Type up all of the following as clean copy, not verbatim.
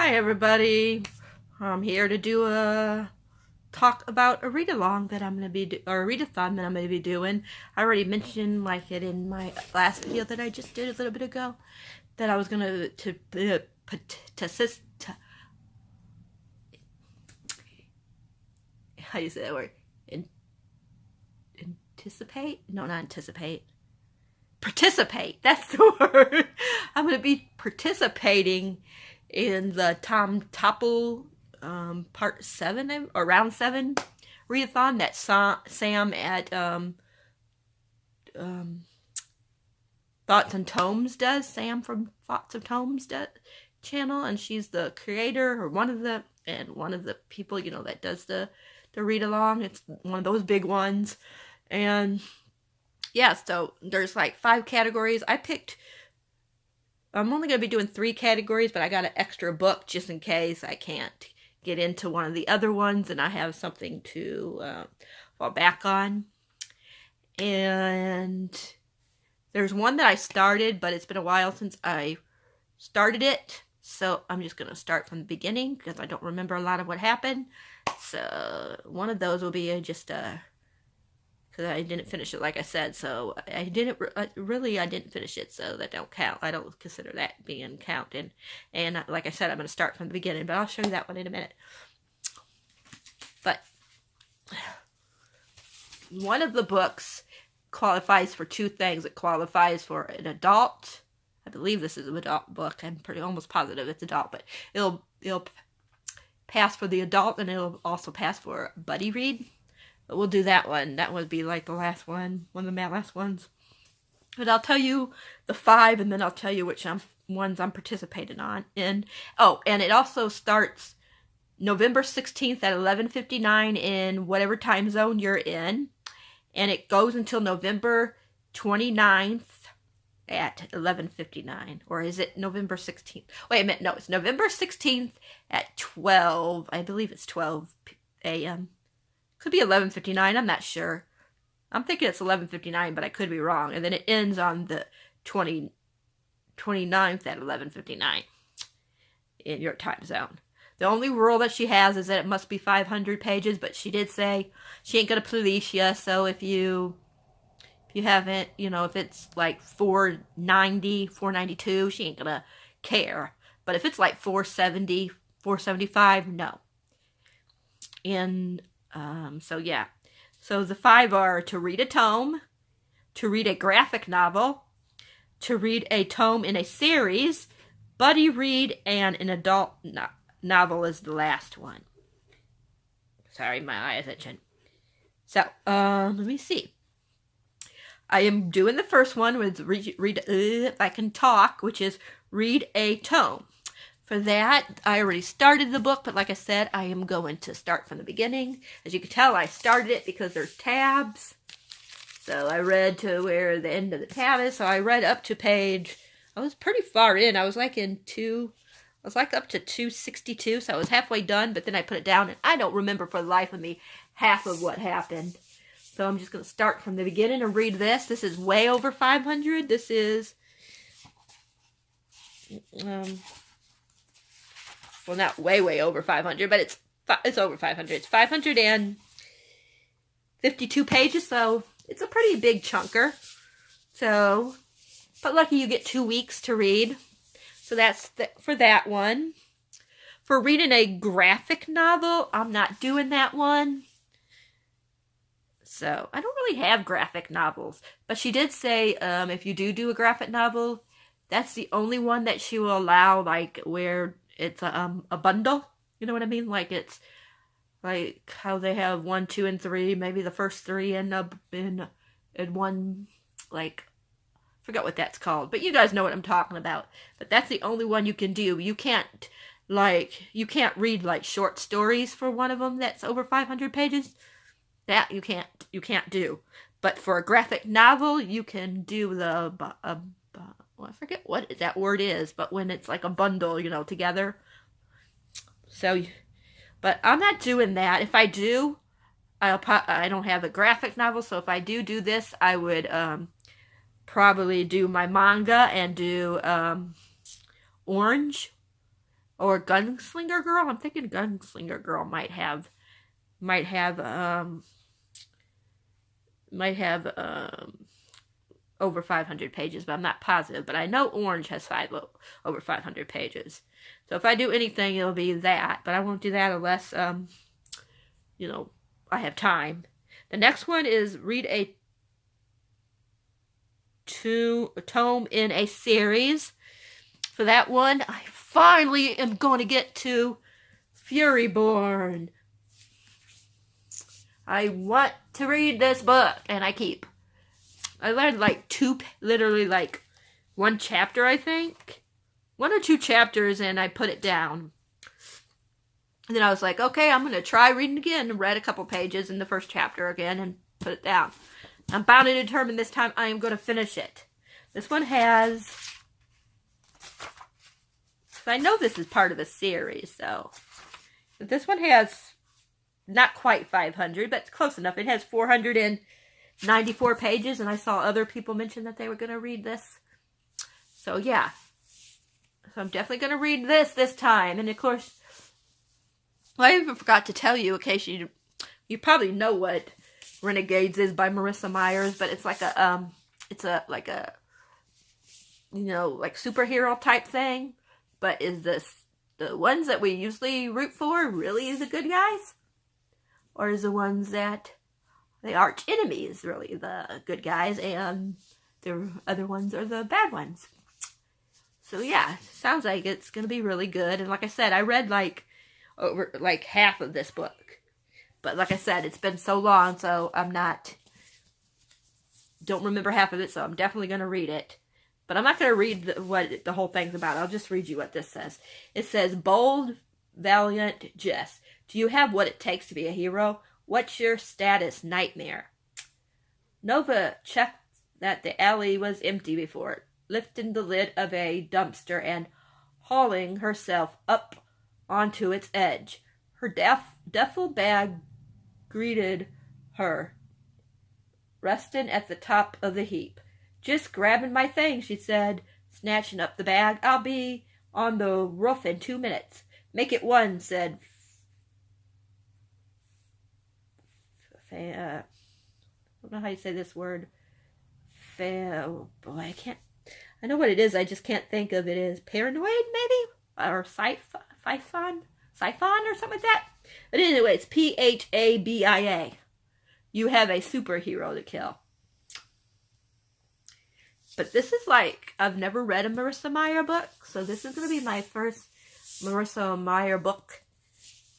Hi everybody, I'm here to do a talk about a read-along that I'm going to be or a readathon that I'm going to be doing. I already mentioned like it in my last video that I just did a little bit ago that I was going to how do you say that word? Anticipate? No, not anticipate. Participate. That's the word. I'm going to be participating in the Tome Topple part 7 or round 7 readathon that Sam at Thoughts and Tomes does. Sam from Thoughts and Tomes channel, and she's the creator or one of the people, you know, that does the read along. It's one of those big ones. And yeah, so there's like 5 categories. I'm only going to be doing 3 categories, but I got an extra book just in case I can't get into one of the other ones and I have something to fall back on. And there's one that I started, but it's been a while since I started it. So I'm just going to start from the beginning because I don't remember a lot of what happened. So one of those will be just because I didn't finish it, like I said, so I didn't finish it, so that don't count. I don't consider that being counted. And like I said, I'm going to start from the beginning, but I'll show you that one in a minute. But one of the books qualifies for 2 things. It qualifies for an adult. I believe this is an adult book. I'm almost positive it's adult, but it'll pass for the adult, and it'll also pass for a buddy read. But we'll do that one. That would be like the last one of the last ones. But I'll tell you the 5, and then I'll tell you which ones I'm participating in. Oh, and it also starts November 16th at 11:59 in whatever time zone you're in. And it goes until November 29th at 11:59. Or is it November 16th? Wait a minute. No, it's November 16th at 12. I believe it's 12 a.m. Could be 11:59, I'm not sure. I'm thinking it's 11:59, but I could be wrong. And then it ends on the 29th at 11:59 in your time zone. The only rule that she has is that it must be 500 pages, but she did say she ain't going to police you, so if you haven't, you know, if it's like 490, 492, she ain't going to care. But if it's like 470, 475, no. And so yeah, so the 5 are to read a tome, to read a graphic novel, to read a tome in a series, buddy read, and an adult novel is the last one. Sorry, my eye is itching. So, let me see. I am doing the first one with if I can talk, which is read a tome. For that, I already started the book, but like I said, I am going to start from the beginning. As you can tell, I started it because there's tabs. So I read to where the end of the tab is. So I read up to page, I was pretty far in. I was like up to 262. So I was halfway done, but then I put it down and I don't remember for the life of me half of what happened. So I'm just going to start from the beginning and read this. This is way over 500. This is, well, not way over 500, but it's over 500. It's 552 pages, so it's a pretty big chunker. So, but lucky you get 2 weeks to read. So that's for that one. For reading a graphic novel, I'm not doing that one. So, I don't really have graphic novels. But she did say if you do a graphic novel, that's the only one that she will allow, like, where it's a bundle, you know what I mean? Like it's like how they have 1, 2, and 3. Maybe the first 3 end up in one, like, forgot what that's called, but you guys know what I'm talking about. But that's the only one you can do. You can't read like short stories for one of them that's over 500 pages. That you can't do. But for a graphic novel, you can do the well, I forget what that word is, but when it's like a bundle, you know, together. So, but I'm not doing that. If I do, I don't have a graphic novel, so if I do this, I would probably do my manga and do Orange or Gunslinger Girl. I'm thinking Gunslinger Girl might have over 500 pages, but I'm not positive. But I know Orange has over 500 pages. So if I do anything, it'll be that. But I won't do that unless, you know, I have time. The next one is read a tome in a series. For that one, I finally am going to get to Furyborn. I want to read this book, and I read like literally like one chapter, I think. 1 or 2 chapters, and I put it down. And then I was like, okay, I'm going to try reading again, and read a couple pages in the first chapter again, and put it down. I'm bound and determined this time I am going to finish it. This one has... I know this is part of the series, so... But this one has not quite 500, but close enough. It has 494 pages, and I saw other people mention that they were going to read this. So, yeah. So, I'm definitely going to read this time. And, of course, well, I even forgot to tell you, in case you probably know what Renegades is by Marissa Myers, but it's like a, you know, like superhero type thing. But is this the ones that we usually root for really the good guys? Or is the ones that the arch enemies really the good guys and the other ones are the bad ones? So yeah, sounds like it's going to be really good. And like I said, I read over half of this book. But like I said, it's been so long, so don't remember half of it, so I'm definitely going to read it. But I'm not going to read what the whole thing's about. I'll just read you what this says. It says, bold, valiant, Jess. Do you have what it takes to be a hero? What's your status, nightmare? Nova checked that the alley was empty before, lifting the lid of a dumpster and hauling herself up onto its edge. Her duffel bag greeted her, resting at the top of the heap. Just grabbing my things, she said, snatching up the bag. I'll be on the roof in 2 minutes. Make it 1, said I don't know how you say this word. Oh boy, I can't. I know what it is. I just can't think of it as paranoid, maybe, or siphon or something like that. But anyway, it's Phabia. You have a superhero to kill. But this is I've never read a Marissa Meyer book, so this is going to be my first Marissa Meyer book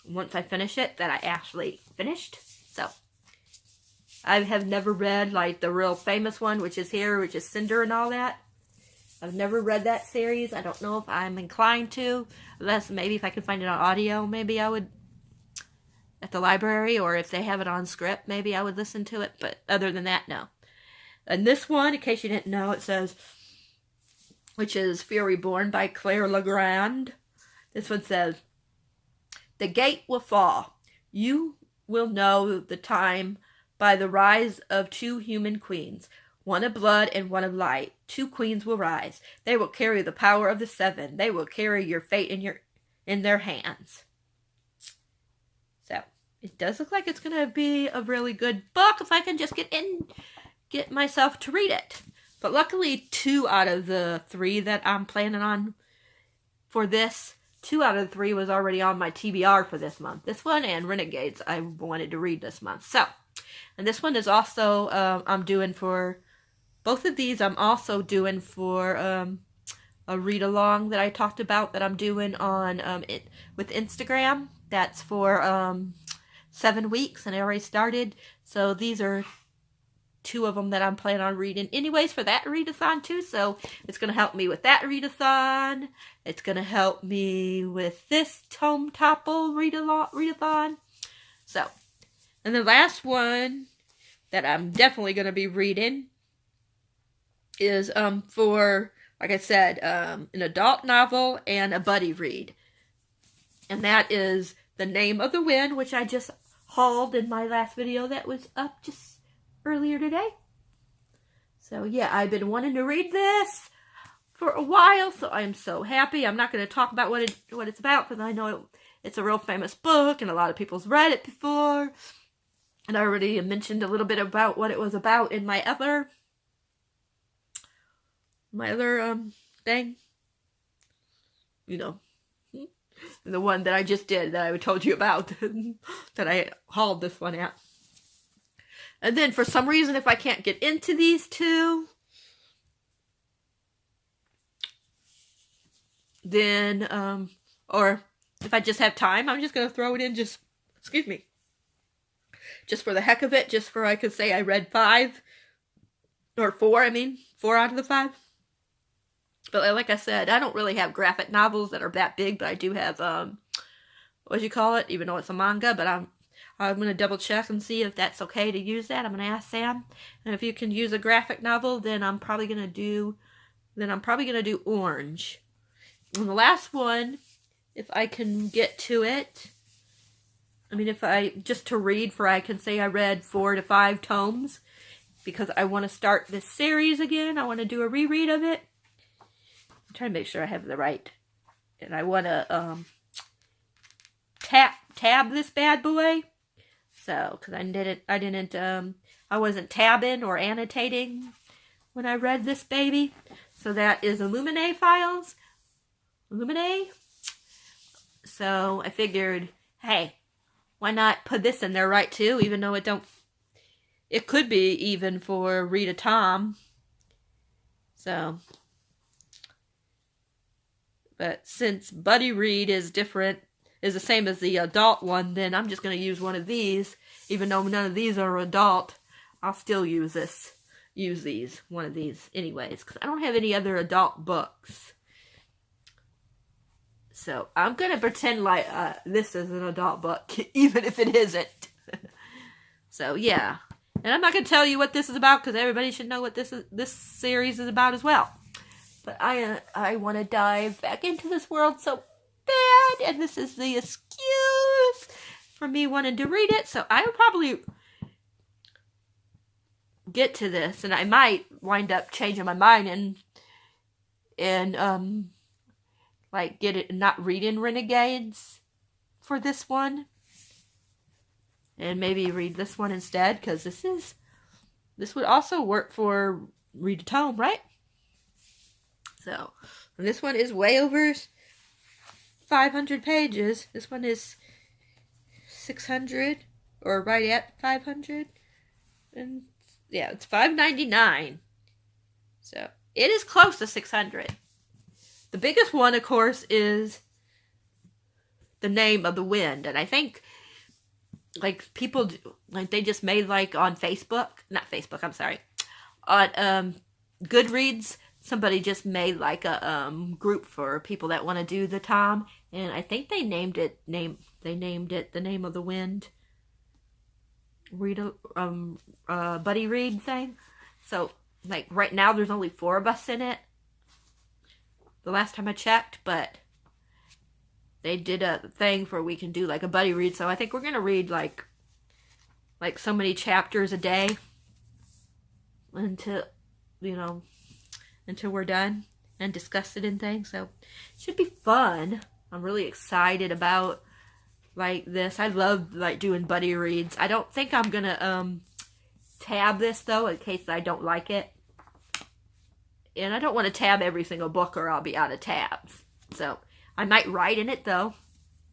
once I finish it, that I actually finished. So, I have never read, the real famous one, which is Cinder and all that. I've never read that series. I don't know if I'm inclined to, unless maybe if I could find it on audio, maybe I would, at the library, or if they have it on script, maybe I would listen to it, but other than that, no. And this one, in case you didn't know, it says, which is Furyborn by Claire Legrand. This one says, the gate will fall. You will know the time by the rise of 2 human queens, one of blood and one of light. 2 queens will rise. They will carry the power of the 7. They will carry your fate in their hands. So, it does look like it's going to be a really good book if I can just get myself to read it. But luckily 2 out of the 3 that I'm planning on for this, 2 out of the 3 was already on my TBR for this month. This one and Renegades I wanted to read this month. So, and this one is also, I'm doing for, both of these I'm also doing for a read-along that I talked about that I'm doing on with Instagram. That's for 7 weeks, and I already started. So these are 2 of them that I'm planning on reading anyways for that readathon too. So it's going to help me with that readathon. It's going to help me with this Tome Topple readathon. So, and the last one that I'm definitely going to be reading is for, like I said, an adult novel and a buddy read. And that is The Name of the Wind, which I just hauled in my last video that was up just earlier today. So yeah, I've been wanting to read this for a while, so I'm so happy. I'm not going to talk about what it's about because I know it's a real famous book and a lot of people's read it before. And I already mentioned a little bit about what it was about in my other thing. You know, the one that I just did that I told you about that I hauled this one at. And then for some reason, if I can't get into these two, then, or if I just have time, I'm just going to throw it in just for the heck of it, just for I could say I read 5, or 4, 4 out of the 5. But like I said, I don't really have graphic novels that are that big, but I do have, what do you call it, even though it's a manga, but I'm going to double check and see if that's okay to use that. I'm going to ask Sam. And if you can use a graphic novel, then I'm probably going to do Orange. And the last one, if I can get to it, if I, just to read, for I can say I read 4 to 5 tomes, because I want to start this series again. I want to do a reread of it. I'm trying to make sure I have the right, and I want to tab this bad boy. So, because I wasn't tabbing or annotating when I read this baby. So that is Illuminae files. Illuminae. So I figured, hey, why not put this in there, right, too? Even though it could be even for readathon. So, but since Buddy Read is the same as the adult one, then I'm just going to use one of these. Even though none of these are adult, I'll still use one of these anyways, because I don't have any other adult books. So I'm going to pretend like this is an adult book, even if it isn't. So yeah. And I'm not going to tell you what this is about, because everybody should know what this series is about as well. But I want to dive back into this world so bad, and this is the excuse for me wanting to read it. So I will probably get to this, and I might wind up changing my mind and like get it, not reading Renegades for this one, and maybe read this one instead, because this would also work for readathon, right? So, and this one is way over 500 pages. This one is 600, or right at 500, and yeah, it's $5.99. So it is close to 600. The biggest one, of course, is The Name of the Wind, and I think like people they just made like on Facebook, not Facebook, I'm sorry, on Goodreads. Somebody just made like a group for people that want to do the Tom, and I think they named it The Name of the Wind. Buddy Read thing. So like right now there's only 4 of us in it. The last time I checked, but they did a thing for we can do like a buddy read. So I think we're gonna read like so many chapters a day until we're done and discuss it and things. So it should be fun. I'm really excited about like this. I love like doing buddy reads. I don't think I'm gonna tab this though, in case I don't like it. And I don't want to tab every single book or I'll be out of tabs. So I might write in it though,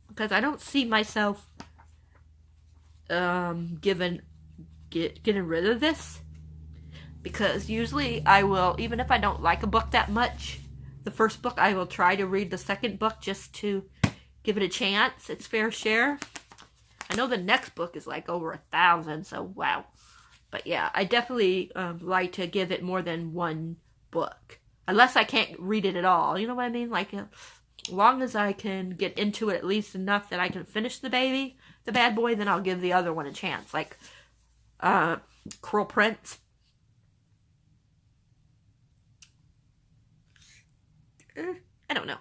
because I don't see myself getting rid of this. Because usually I will, even if I don't like a book that much, the first book I will try to read the second book just to give it a chance. It's fair share. I know the next book is like over 1,000, so wow. But yeah, I definitely like to give it more than one book. Unless I can't read it at all. You know what I mean? Like, as long as I can get into it at least enough that I can finish the bad boy, then I'll give the other one a chance. Like, Cruel Prince. I don't know.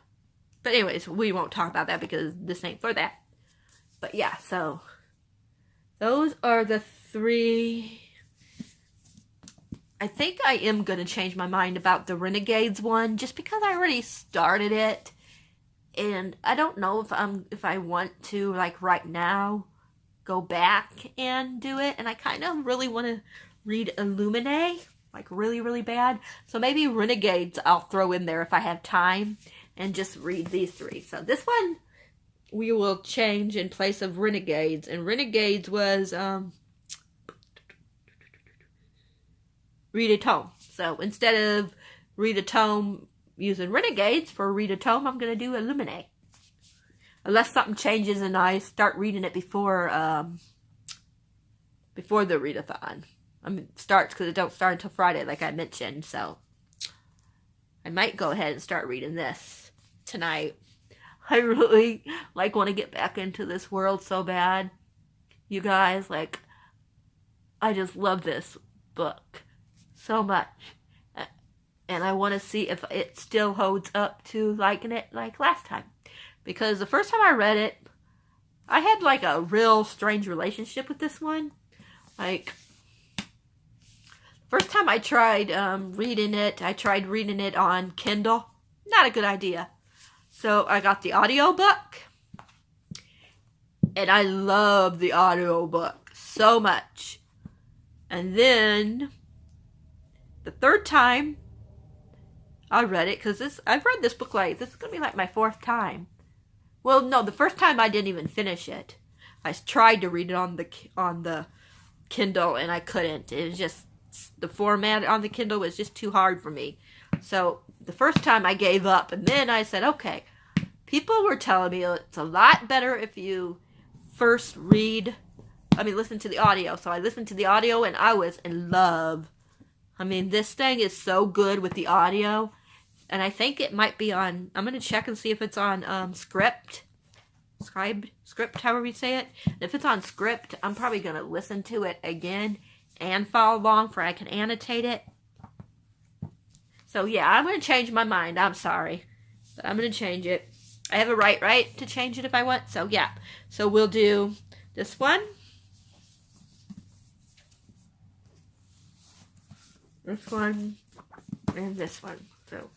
But anyways, we won't talk about that because this ain't for that. But yeah, so those are the 3 I think I am going to change my mind about the Renegades one, just because I already started it. And I don't know if I want to, like, right now, go back and do it. And I kind of really want to read Illuminae, like, really, really bad. So maybe Renegades I'll throw in there if I have time, and just read these 3. So this one we will change in place of Renegades. And Renegades was read a tome. So instead of read a tome using Renegades for read a tome, I'm going to do Illuminae. Unless something changes and I start reading it before the readathon. I mean, it starts, because it don't start until Friday, like I mentioned. So I might go ahead and start reading this tonight. I really, like, want to get back into this world so bad. You guys, like, I just love this book so much. And I want to see if it still holds up to liking it like last time. Because the first time I read it, I had, like, a real strange relationship with this one. Like, first time I tried reading it, I tried reading it on Kindle. Not a good idea. So I got the audiobook. And I love the audiobook so much. And then the third time I read it, because I've read this book, like, this is going to be like my 4th time. Well, no, the first time I didn't even finish it. I tried to read it on the Kindle, and I couldn't. It was just, the format on the Kindle was just too hard for me. So the first time I gave up, and then I said, okay, people were telling me it's a lot better if you first listen to the audio. So I listened to the audio, and I was in love. I mean, this thing is so good with the audio. And I think it might be on, I'm going to check and see if it's on Script, however you say it. And if it's on Script, I'm probably going to listen to it again and follow along, for I can annotate it. So yeah, I'm going to change my mind. I'm sorry, but I'm going to change it. I have a right to change it if I want. So yeah, so we'll do this one, this one, and this one. So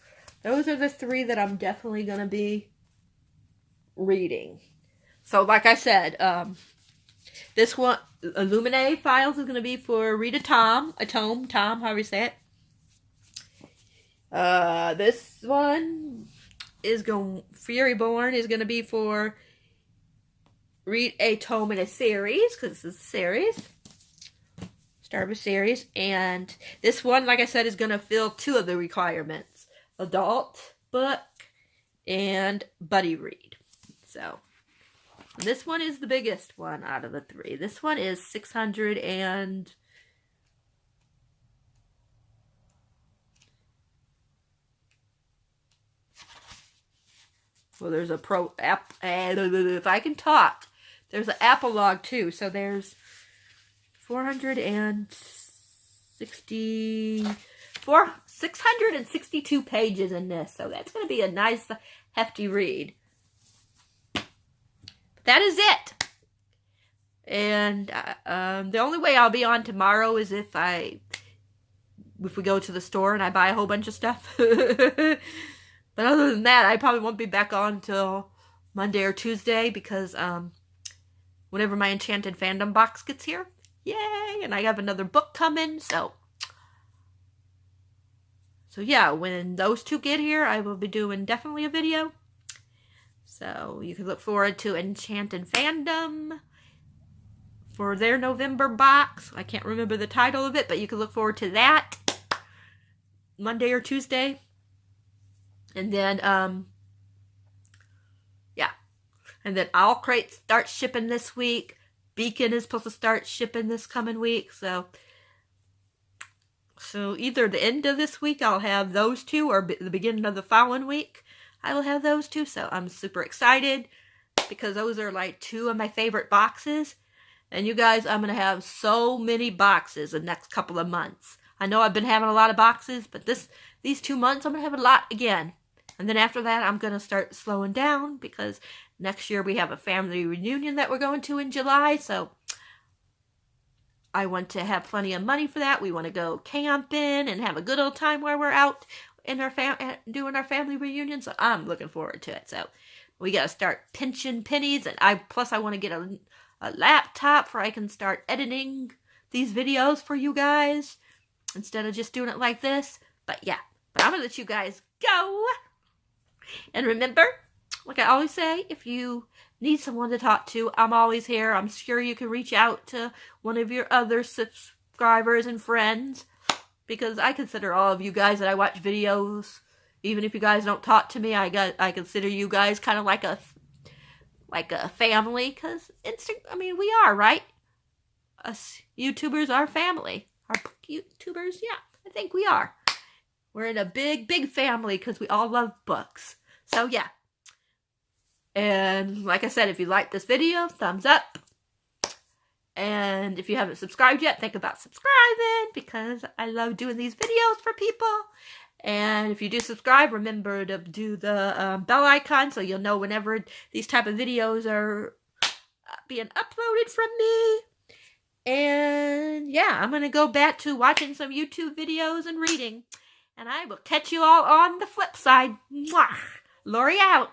those are the 3 that I'm definitely going to be reading. So like I said, this one, Illuminae Files, is going to be for read a tome, however you say it. This one is Furyborn is going to be for read a tome in a series, because this is a series. Start with series. And this one, like I said, is going to fill 2 of the requirements. Adult book and buddy read. So this one is the biggest one out of the 3. This one is 600 and well, there's a if I can talk, there's an epilogue too. So there's 662 pages in this, so that's going to be a nice, hefty read. But that is it. And the only way I'll be on tomorrow is if we go to the store and I buy a whole bunch of stuff. But other than that, I probably won't be back on until Monday or Tuesday, because whenever my Enchanted Fandom box gets here, yay! And I have another book coming, so yeah, when those 2 get here, I will be doing definitely a video. So you can look forward to Enchanted Fandom for their November box. I can't remember the title of it, but you can look forward to that Monday or Tuesday. And then, yeah. And then Owl Crate starts shipping this week. Beacon is supposed to start shipping this coming week. So either the end of this week I'll have those 2, or the beginning of the following week I will have those 2. So I'm super excited, because those are like 2 of my favorite boxes. And you guys, I'm going to have so many boxes the next couple of months. I know I've been having a lot of boxes, but these 2 months I'm going to have a lot again. And then after that, I'm going to start slowing down, because next year we have a family reunion that we're going to in July. So I want to have plenty of money for that. We want to go camping and have a good old time while we're out in our doing our family reunion. So I'm looking forward to it. So we got to start pinching pennies. And I want to get a laptop where I can start editing these videos for you guys instead of just doing it like this. But yeah, but I'm going to let you guys go. And remember, like I always say, if you need someone to talk to, I'm always here. I'm sure you can reach out to one of your other subscribers and friends, because I consider all of you guys that I watch videos, even if you guys don't talk to me, I consider you guys kind of like a family, because we are, right? Us YouTubers are family. Our YouTubers, yeah, I think we are. We're in a big, big family because we all love books. So yeah. And like I said, if you like this video, thumbs up. And if you haven't subscribed yet, think about subscribing, because I love doing these videos for people. And if you do subscribe, remember to do the bell icon so you'll know whenever these type of videos are being uploaded from me. And yeah, I'm going to go back to watching some YouTube videos and reading. And I will catch you all on the flip side. Mwah! Lori out.